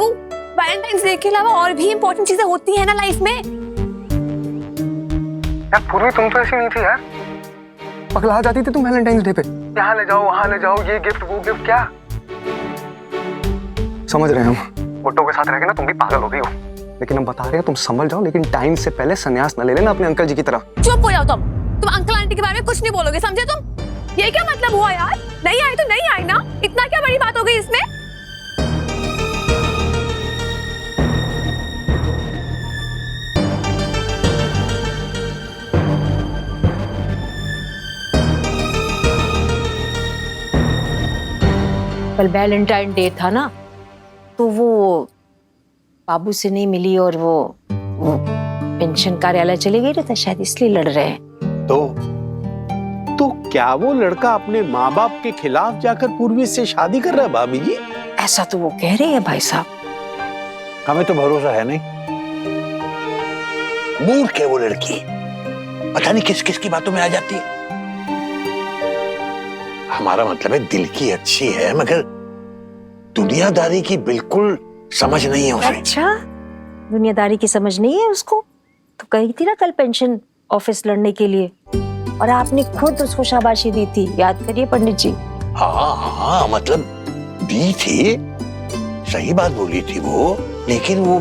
बाबू, Valentine's day के अलावा और भी इम्पोर्टेंट चीजें होती है ना लाइफ में। यार पूर्वी तुम तो ऐसी नहीं थी यार, पगला जाती थी तुम वैलेंटाइंस डे पे, यहाँ ले जाओ वहां ले जाओ, ये गिफ्ट वो गिफ्ट। क्या समझ रहे हैं हम, फोटो के साथ रह के ना तुम भी पागल हो गई हो, लेकिन हम बता रहे हैं तुम संभल जाओ, लेकिन टाइम से पहले संन्यास न ले लेना अपने अंकल जी की तरह। चुप हो जाओ तुम अंकल आंटी के बारे में कुछ नहीं बोलोगे, समझे तुम? ये क्या मतलब हुआ यार? नहीं आई तो नहीं आई ना, इतना क्या बड़ी बात हो गई इसमें? कल वैलेंटाइन डे था ना, तो वो बाबू से नहीं मिली और वो पेंशन कार्यालय चली गई था, शायद इसलिए लड़ रहे हैं। तो क्या वो लड़का अपने माँ बाप के खिलाफ जाकर पूर्वी से शादी कर रहा है भाभी जी? ऐसा तो वो कह रही है भाई साहब। हमें तो भरोसा है नहीं। मूर्ख है वो लड़की, पता नहीं किस किस की बातों में आ जाती है। हमारा मतलब है दिल की अच्छी है, मगर दुनियादारी की बिल्कुल समझ नहीं है उसे। अच्छा, दुनियादारी की समझ नहीं है उसको? तो कही थी ना कल पेंशन ऑफिस लड़ने के लिए, और आपने खुद उसको शाबाशी दी थी, याद करिए पंडित जी। हाँ, मतलब दी थी, सही बात बोली थी वो, लेकिन वो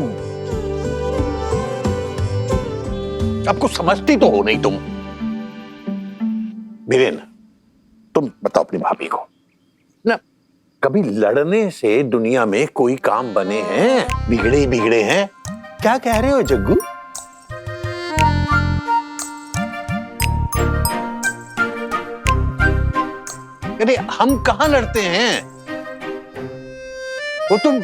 अब कुछ समझती तो हो नहीं तुम। बीरेन, तुम बताओ अपनी भाभी को ना, कभी लड़ने से दुनिया में कोई काम बने हैं? बिगड़े ही बिगड़े हैं। क्या कह रहे हो जग्गू? अरे हम कहां लड़ते हैं? वो तुम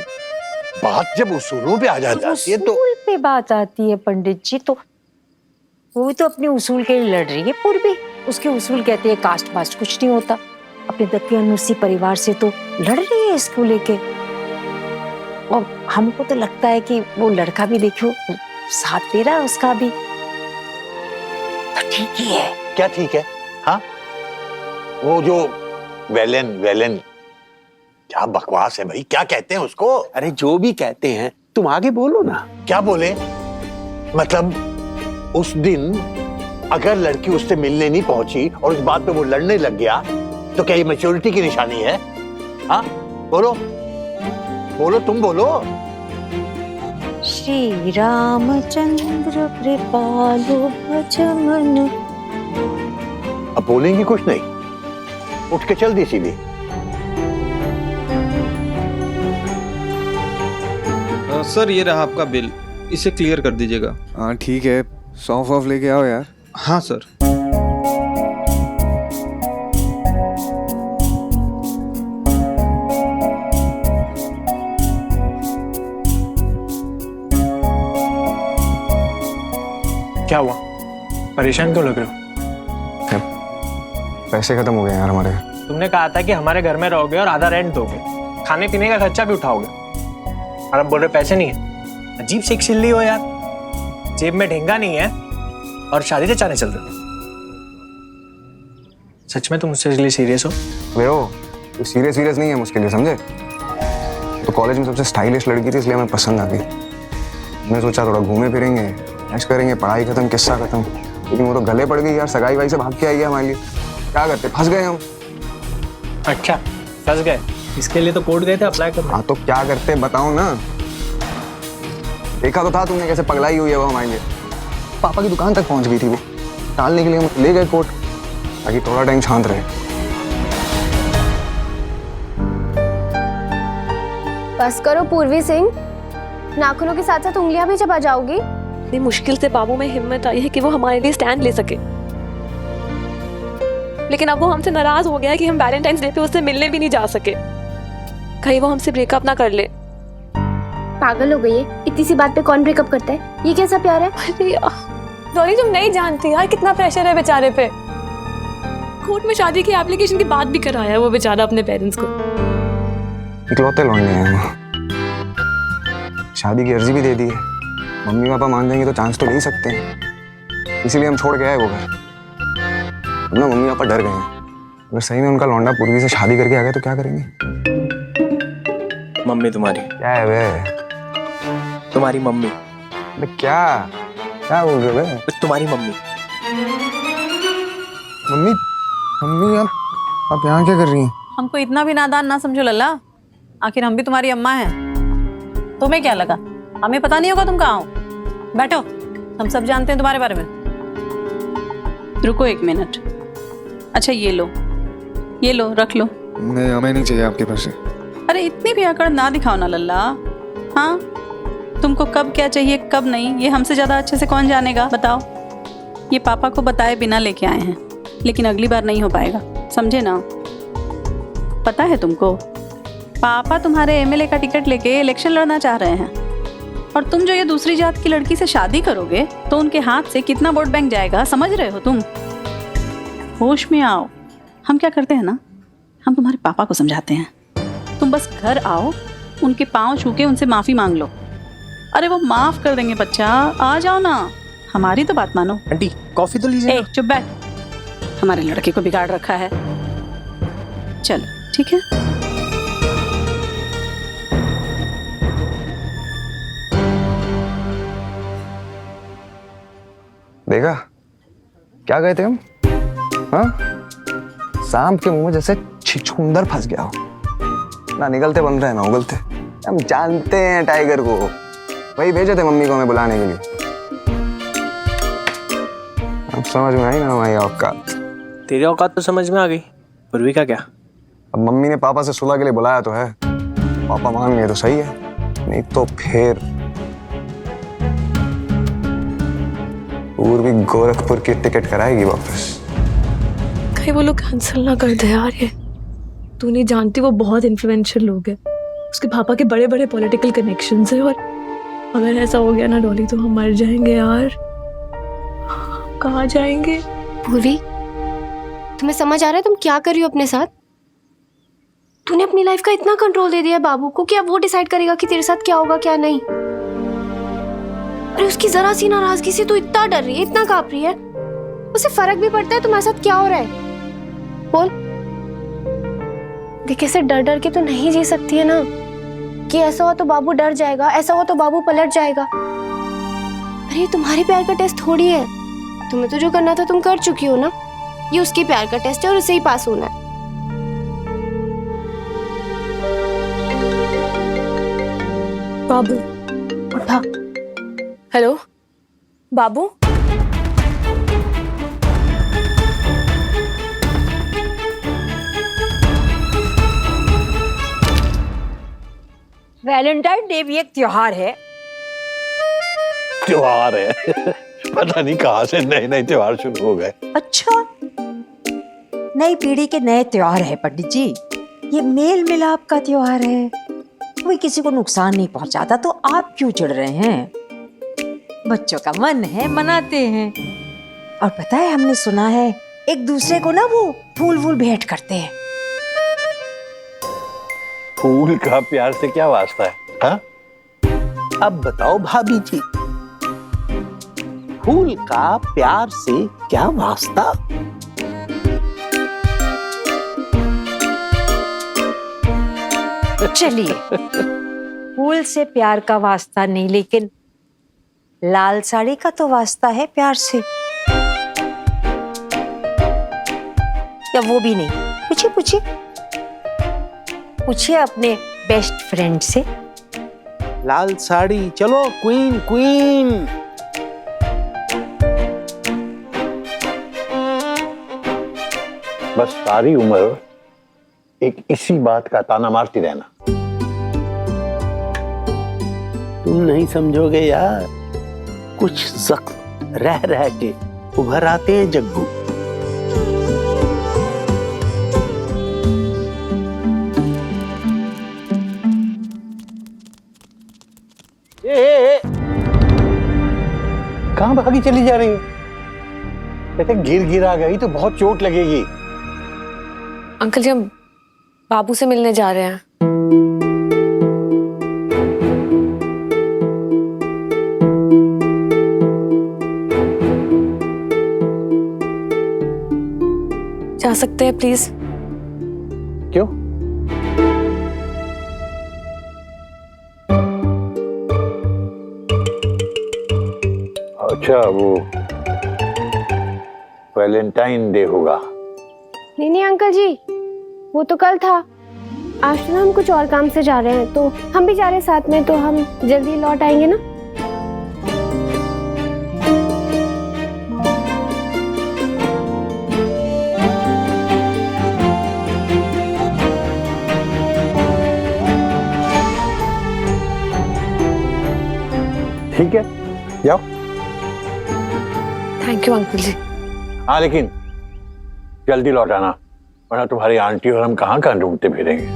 बात जब उसूलों पे आ जाती है तो उसूल पे बात आती है पंडित जी, तो वो भी तो अपने उसूल के लिए लड़ रही है पूर्वी। उसके उसूल कहते हैं कास्ट वास्ट कुछ नहीं होता, अपने दकियानुसी परिवार से तो लड़ रही है इसको लेके। और हमको तो लगता है कि वो लड़का भी देखो साथ दे रहा है उसका भी, तो ठीक ही है। क्या ठीक है? हाँ, वो जो वेलन क्या बकवास है भाई, क्या कहते हैं उसको? अरे जो भी कहते हैं, तुम आगे बोलो ना। क्या बोले? मतलब उस दिन अगर लड़की उससे मिलने नहीं पहुंची और उस बात पे वो लड़ने लग गया, तो क्या ये मैच्योरिटी की निशानी है? हाँ बोलो बोलो, तुम बोलो। श्री रामचंद्र कृपालु भजमन। अब बोलेंगी कुछ नहीं, उठ के चल दी सीधी। सर ये रहा आपका बिल, इसे क्लियर कर दीजिएगा। हाँ ठीक है, सौंफ ऑफ लेके आओ यार। हाँ सर। क्या हुआ, परेशान क्यों लग रहे हो? पैसे खत्म हो गए यार हमारे। तुमने कहा था कि हमारे घर में रहोगे और आधा रेंट दोगे, खाने पीने का खर्चा भी उठाओगे, और अब बोल रहे पैसे नहीं है। अजीब सी सिल्ली हो यार, जेब में ढेंगा नहीं है और शादी से चाने चल रहे हो। सच में तुम मुझसे इसलिए सीरियस हो? देखो सीरियस नहीं है मुझके लिए, समझे? तो कॉलेज में सबसे स्टाइलिश लड़की थी, इसलिए हमें पसंद आ गई। मैंने सोचा थोड़ा घूमे फिरेंगे, ऐश करेंगे, पढ़ाई खत्म, किस्सा खत्म, लेकिन वो तो गले पड़ गई यार, सगाई भाई से भाग के आई है हमारे लिए। क्या करते, फंस गए हम। अच्छा फंस गए, इसके लिए तो कोर्ट गए थे अप्लाई करने। हाँ तो क्या करते बताओ ना, देखा तो था तुमने कैसे पगलाई हुई है वो हमारे लिए। पापा की दुकान तक पहुंच गई थी वो, टालने के लिए हम ले गए कोर्ट, ताकि थोड़ा टाइम शांत रहे। बस करो पूर्वी सिंह, नाखूनों के साथ साथ उंगलियां भी चबा जाओगी। इतनी मुश्किल से बाबू में हिम्मत आई है कि वो हमारे लिए स्टैंड ले सके, लेकिन अब वो हमसे नाराज हो गया है कि हम वैलेंटाइंस डे पे उससे मिलने भी नहीं जा सके। कहीं वो हमसे ब्रेकअप ना कर ले। पागल हो गई है, इतनी सी बात पे कौन ब्रेकअप करता है? ये कैसा प्यार है? अरे डॉली तुम नहीं जानती यार कितना प्रेशर है बेचारे पे। कोर्ट में शादी की एप्लीकेशन की बात भी कराया है वो बेचारा अपने पेरेंट्स को। इकलौते लौंडे हैं वो, शादी की अर्जी भी दे दी है। मम्मी पापा मान जाएंगे तो चांस तो ले ही सकते हैं, इसीलिए हम छोड़ के आए वो घर। अब ना मम्मी पापा डर गए हैं, अगर सही में उनका लौंडा पूर्वी से शादी करके आ गया तो क्या करेंगे? मम्मी तुम्हारी क्या है वे, तुम्हारी मम्मी, अबे क्या क्या बोल रहे हो बे? तुम्हारी मम्मी। मम्मी मम्मी आप यहाँ क्या कर रही हैं? हमको इतना भी नादान ना समझो लल्ला, आखिर हम भी तुम्हारी अम्मा हैं। तुम्हें क्या लगा हमें पता नहीं होगा तुम कहाँ हो? बैठो, हम सब जानते हैं तुम्हारे बारे में। रुको 1 मिनट। अच्छा ये लो रख लो। नहीं हमें नहीं चाहिए आपके पैसे। अरे इतनी भी अकड़ ना दिखाओ ना लल्ला। हाँ, तुमको कब क्या चाहिए कब नहीं ये हमसे ज्यादा अच्छे से कौन जानेगा, बताओ। ये पापा को बताए बिना लेके आए हैं, लेकिन अगली बार नहीं हो पाएगा, समझे ना। पता है तुमको, पापा तुम्हारे एमएलए का टिकट लेके इलेक्शन लड़ना चाह रहे हैं, और तुम जो ये दूसरी जात की लड़की से शादी करोगे तो उनके हाथ से कितना वोट बैंक जाएगा, समझ रहे हो तुम? होश में आओ। हम क्या करते हैं ना, हम तुम्हारे पापा को समझाते हैं। तुम बस घर आओ, उनके पाँव छू के उनसे माफी मांग लो। अरे वो माफ कर देंगे बच्चा, आ जाओ ना, हमारी तो बात मानो। आंटी कॉफी तो लीजिए। ए चुप बैठ, हमारे लड़के को बिगाड़ रखा है। चलो ठीक है। देखा क्या गए थे हम? हाँ, सांप के मुंह में जैसे छिछुंदर फंस गया हो, ना निकलते बन रहे ना उगलते। हम जानते हैं टाइगर को, वही भेजे थे मम्मी को हमें बुलाने के लिए। अब समझ में आई ना हमारी औकात। तेरी औकात तो समझ में आ गई, पूर्वी का क्या? अब मम्मी ने पापा से सुलह के लिए बुलाया तो है, पापा मान गए तो सही है, नहीं तो फिर पूर्वी गोरखपुर की टिकट कराएगी वापस। कहीं वो लोग कैंसिल ना कर दे यार। ये तू नहीं जानती, वो बहुत इन्फ्लुएंशियल लोग हैं, उसके पापा के बड़े बड़े पॉलिटिकल कनेक्शंस है, और अगर ऐसा हो गया ना डॉली तो हम मर जाएंगे यार। कहाँ जाएंगे? पूर्वी, तुम्हें समझ आ रहा है तुम क्या कर रही हो अपने साथ? तूने अपनी लाइफ का इतना कंट्रोल दे दिया है बाबू को कि अब वो डिसाइड करेगा कि तेरे साथ क्या होगा क्या नहीं। अरे उसकी जरा सी नाराजगी से तू इतना डर रही है, इतना कांप रही है, उसे फर्क भी पड़ता है तुम्हारे साथ क्या हो रहा है? बोल। देख ऐसे डर डर के तो नहीं जी सकती है ना, कि ऐसा हुआ तो बाबू डर जाएगा, ऐसा हुआ तो बाबू पलट जाएगा। अरे ये तुम्हारे प्यार का टेस्ट थोड़ी है, तुम्हें तो जो करना था तुम कर चुकी हो ना। ये उसके प्यार का टेस्ट है और उसे ही पास होना है। बाबू उठा। हेलो बाबू, वैलेंटाइन डे भी एक त्योहार है। त्योहार है पता नहीं कहाँ से नए नए त्योहार शुरू हो गए। अच्छा, नई पीढ़ी के नए त्योहार है पंडित जी। ये मेल मिलाप का त्योहार है, कोई किसी को नुकसान नहीं पहुंचाता, तो आप क्यों चिढ़ रहे हैं? बच्चों का मन है, मनाते हैं। और पता है, हमने सुना है एक दूसरे को ना वो फूल वूल भेंट करते हैं। फूल का प्यार से क्या वास्ता है? हाँ? अब बताओ भाभी जी, फूल का प्यार से क्या वास्ता? चलिए, फूल से प्यार का वास्ता नहीं, लेकिन लाल साड़ी का तो वास्ता है प्यार से। या वो भी नहीं? पूछिए पूछिए पूछिए अपने बेस्ट फ्रेंड से। लाल साड़ी, चलो क्वीन क्वीन। बस सारी उम्र एक इसी बात का ताना मारती रहना। तुम नहीं समझोगे यार, कुछ जख्म रह रह के उभर आते हैं जग्गू। कहाँ भागी चली जा रही है? कहते गिर गिरा गई तो बहुत चोट लगेगी। अंकल जी हम बाबू से मिलने जा रहे हैं। जा सकते हैं प्लीज? क्यों? अच्छा, वो वैलेंटाइन डे होगा। नहीं नहीं अंकल जी, वो तो कल था। आज तो हम कुछ और काम से जा रहे हैं, तो हम भी जा रहे हैं साथ में, तो हम जल्दी लौट आएंगे ना। ठीक है, जाओ। थैंक यू अंकल जी। हाँ, लेकिन जल्दी लौट आना, वरना तुम्हारी आंटी और हम कहाँ कहाँ ढूंढते फिरेंगे।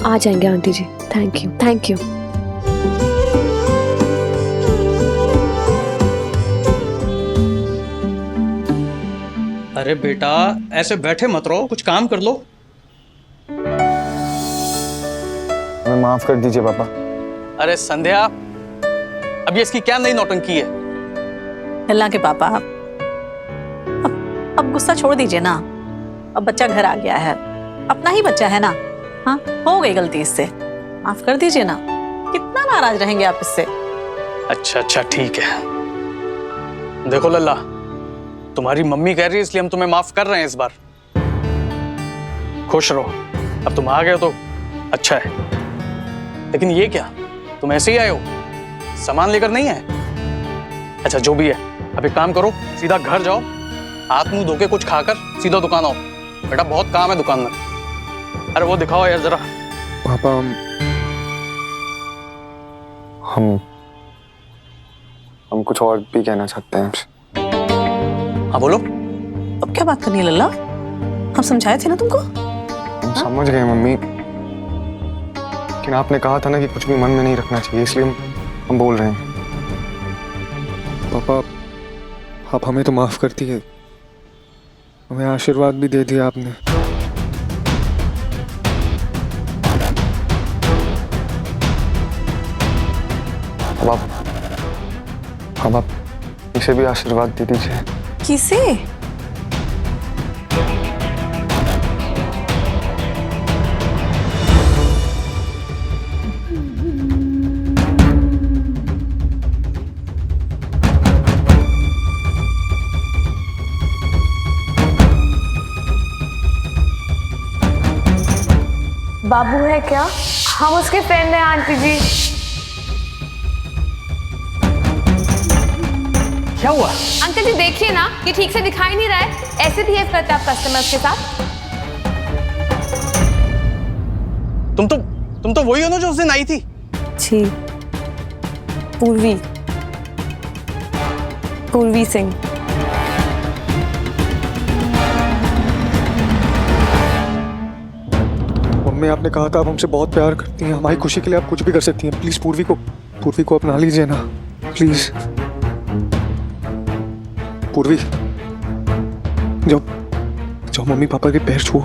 आ जाएंगे aunty ji. Thank you, thank you. अरे बेटा ऐसे बैठे मत रहो, कुछ काम कर लो। हमें माफ कर दीजिए पापा। अरे संध्या, अब ये इसकी क्या नई नौटंकी है? अल्लाह के पापा, अब गुस्सा छोड़ दीजिए ना। अब बच्चा घर आ गया है, अपना ही बच्चा है ना। हाँ, हो गई गलती इससे, माफ कर दीजिए ना। कितना नाराज रहेंगे आप इससे? अच्छा अच्छा ठीक है। देखो लल्ला, तुम्हारी मम्मी कह रही है इसलिए हम तुम्हें माफ कर रहे हैं इस बार। खुश रहो, अब तुम आ गए तो अच्छा है। लेकिन ये क्या, तुम ऐसे ही आए हो, सामान लेकर नहीं आए? अच्छा जो भी है, अब एक काम करो, सीधा घर जाओ, हाथ मुंह धो के कुछ खाकर सीधा दुकान आओ। बेटा बहुत काम है दुकान में। अरे वो दिखाओ यार जरा। पापा हम कुछ और भी कहना चाहते हैं आपसे। हाँ बोलो। अब क्या बात करनी है लल्ला? हम समझाए थे ना तुमको। हम समझ गए मम्मी, लेकिन आपने कहा था ना कि कुछ भी मन में नहीं रखना चाहिए, इसलिए हम बोल रहे हैं। पापा आप हमें तो माफ कर दिए, हमें आशीर्वाद भी दे दिया आपने। अब आप इसे भी आशीर्वाद दे दीजिए। किसे? बाबू है क्या? हम उसके फ्रेंड हैं आंटी जी। क्या हुआ? अंकल जी देखिए ना, ये ठीक से दिखाई नहीं रहा है, ऐसे बिहेव करते हैं आप कस्टमर्स के साथ। तुम तो वही हो ना जो उस दिन आई थी? जी, पूर्वी सिंह। मम्मी आपने कहा था आप हमसे बहुत प्यार करती हैं, हमारी खुशी के लिए आप कुछ भी कर सकती हैं। प्लीज पूर्वी को अपना लीजिए ना, प्लीज। पूर्वी जाओ मम्मी पापा के पैर छुओ।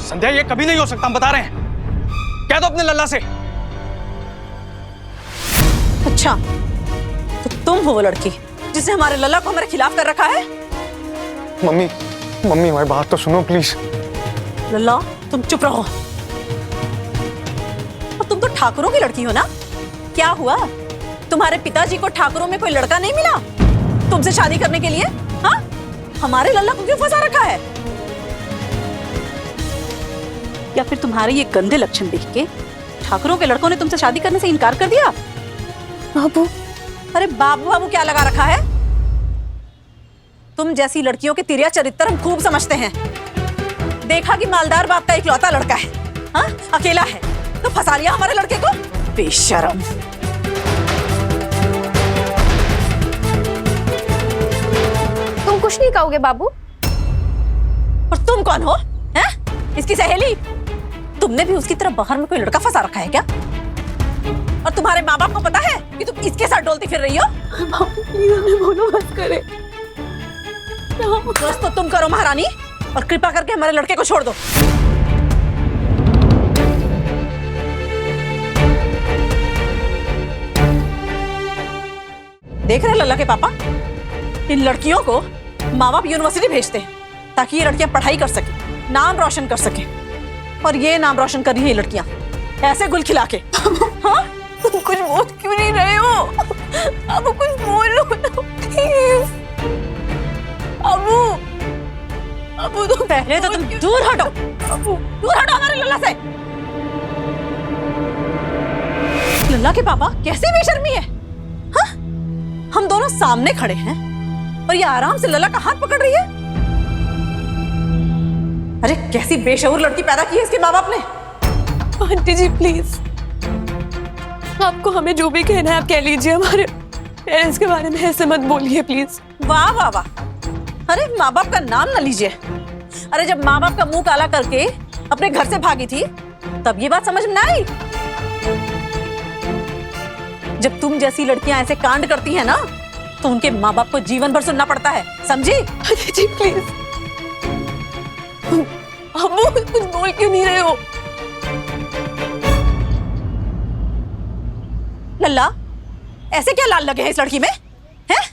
संध्या ये कभी नहीं हो सकता, हम बता रहे हैं। कह दो अपने लल्ला से। अच्छा, तो तुम हो वो लड़की जिसने हमारे लल्ला को हमारे खिलाफ कर रखा है? मम्मी हमारी बात तो सुनो प्लीज। लल्ला तुम चुप रहो। और तुम तो ठाकुरों की लड़की हो ना? क्या हुआ, तुम्हारे पिताजी को ठाकुरों में कोई लड़का नहीं मिला तुमसे शादी करने के लिए? हाँ, हमारे लल्ला को क्यों फंसा रखा है? या फिर तुम्हारे ये गंदे लक्षण देख के ठाकुरों के लड़कों ने तुमसे शादी करने से इनकार कर दिया? बाबू, अरे बाबू क्या लगा रखा है? तुम जैसी लड़कियों के तिरिया चरित्र हम खूब समझते हैं। देखा कि मालदार बाप का इकलौता लड़का है, हाँ अकेला है, तो फंसा लिया हमारे लड़के को। बेशरम। तुम कुछ नहीं कहोगे बाबू? और तुम कौन हो? हैं? इसकी सहेली? तुमने भी उसकी तरफ बाहर में कोई लड़का फंसा रखा है क्या? और तुम्हारे माँ बाप को पता है कि तुम इसके साथ डोलती फिर रही हो? बाबू प्लीज हमें बोलो, बस करे। बस तो तुम करो महारानी, और कृपा करके हमारे लड़के को छोड़ दो। देख रहे लल्ला के पापा, इन लड़कियों को माँ बाप यूनिवर्सिटी भेजते हैं ताकि ये लड़कियां पढ़ाई कर सके, नाम रोशन कर सके, और ये नाम रोशन कर रही है ये लड़कियां ऐसे गुल खिला के। हाँ? तुम कुछ बोल क्यों नहीं रहे हो? अब कुछ बोलो ना प्लीज। अबू तुम पहले तो तुम दूर हटो, दूर हटो हमारे लल्ला से। लल्ला के पापा कैसी बेशर्मी है? हाँ? हम दोनों सामने खड़े हैं और ये आराम से लल्ला का हाथ पकड़ रही है। अरे कैसी बेशऊर लड़की पैदा की है इसके माँ बाप ने। आंटी जी प्लीज, आपको हमें जो भी कहना है आप कह लीजिए, हमारे पेरेंट्स के बारे में ऐसे मत बोलिए प्लीज। वाह वाह वाह, अरे माँ बाप का नाम न लीजिए। अरे जब माँ बाप का मुंह काला करके अपने घर से भागी थी तब ये बात समझ में ना आई। जब तुम जैसी लड़कियां ऐसे कांड करती हैं ना तो उनके माँ बाप को जीवन भर सुनना पड़ता है, समझी? अरे जी प्लीज, अबू कुछ बोल क्यों नहीं रहे हो? लल्ला ऐसे क्या लाल लगे हैं इस लड़की में, हैं?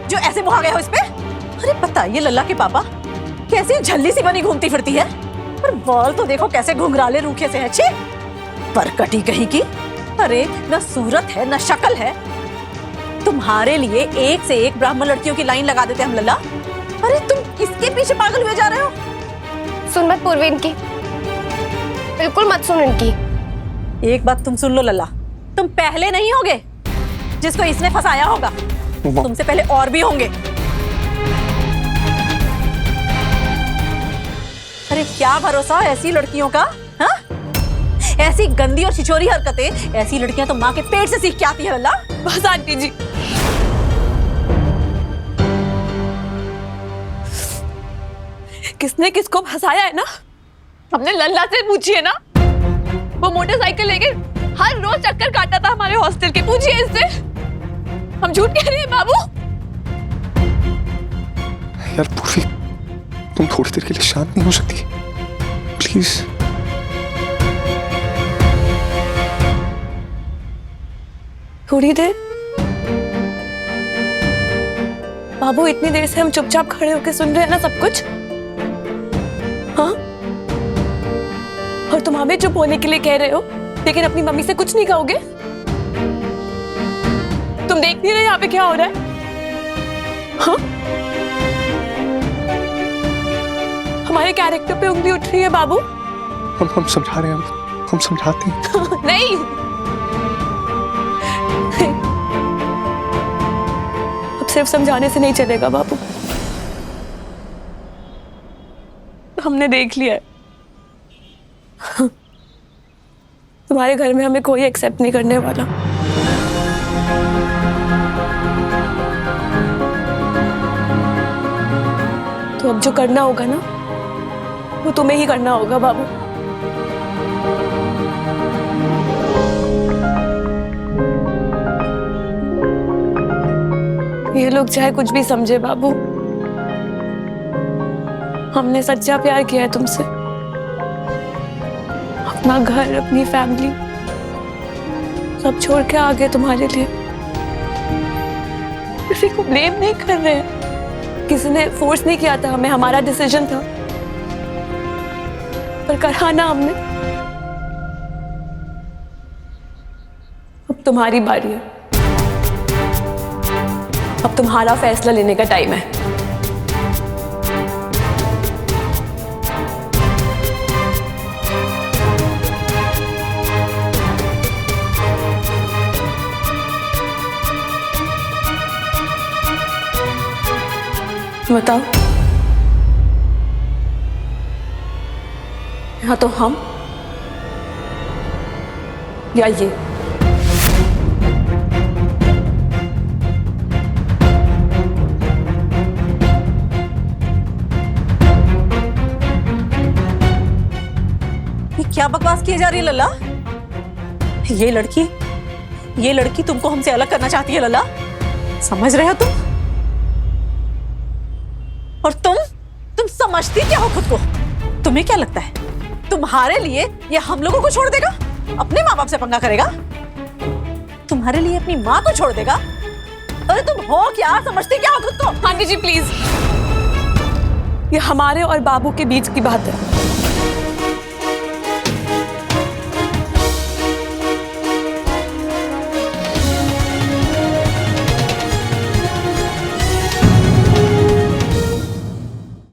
जो ऐसे मुहा गया हो इस पे? अरे पता ये लल्ला के पापा कैसी झल्ली सी बनी घूमती फिरती है, पर बाल तो देखो कैसे घुंघराले रूखे से हैं। छे परकटी कहीं की। अरे न सूरत है न शक्ल है। तुम्हारे लिए एक से एक ब्राह्मण लड़कियों की लाइन लगा देते हम लल्ला। अरे तुम इसके पीछे पागल हुए जा रहे हो। सुन मत पूर्वी इनकी, बिल्कुल मत सुन इनकी। एक बात तुम सुन लो लल्ला, तुम पहले नहीं होगे जिसको इसने फंसाया होगा, तुमसे पहले और भी होंगे। अरे क्या भरोसा ऐसी लड़कियों का? हाँ? ऐसी गंदी और छिछोरी हरकतें ऐसी लड़कियां तो माँ के पेट से सीख के आती है लल्ला। बस आंटी जी, किसने किसको फंसाया है ना, हमने लल्ला से पूछिए ना। वो मोटरसाइकिल लेके हर रोज चक्कर काटता था हमारे हॉस्टल के, पूछिए इससे। हम झूठ कह रहे हैं बाबू? यार पूर्वी, तुम थोड़ी देर के लिए शांत नहीं हो सकती प्लीज? थोड़ी देर? बाबू इतनी देर से हम चुपचाप खड़े होकर सुन रहे हैं ना सब कुछ। हाँ? और तुम हमें चुप होने के लिए कह रहे हो लेकिन अपनी मम्मी से कुछ नहीं कहोगे? तुम देख नहीं रहे यहाँ पे क्या हो रहा है? हाँ? हमारे कैरेक्टर पे उंगली उठ रही है बाबू। हम समझा रहे हैं, हम समझाते हैं। नहीं, अब सिर्फ समझाने से नहीं चलेगा बाबू। हमने देख लिया है, तुम्हारे घर में हमें कोई एक्सेप्ट नहीं करने वाला। तो अब जो करना होगा ना वो तुम्हें ही करना होगा बाबू। ये लोग चाहे कुछ भी समझे बाबू, हमने सच्चा प्यार किया है तुमसे। अपना घर, अपनी फैमिली सब छोड़ के आ गए तुम्हारे लिए। किसी को ब्लेम नहीं कर रहे हैं, किसी ने फोर्स नहीं किया था हमें, हमारा डिसीजन था, पर करा ना हमने। अब तुम्हारी बारी है, अब तुम्हारा फैसला लेने का टाइम है। बताओ, या तो हम या ये। क्या बकवास की जा रही है लल्ला? ये लड़की तुमको हमसे अलग करना चाहती है लल्ला, समझ रहे हो तुम? और तुम समझती क्या हो खुद को? तुम्हें क्या लगता है तुम्हारे लिए ये हम लोगों को छोड़ देगा? अपने माँ बाप से पंगा करेगा? तुम्हारे लिए अपनी माँ को छोड़ देगा? अरे तुम हो क्या, समझती क्या हो खुद को? आंटी जी प्लीज, ये हमारे और बाबू के बीच की बात है।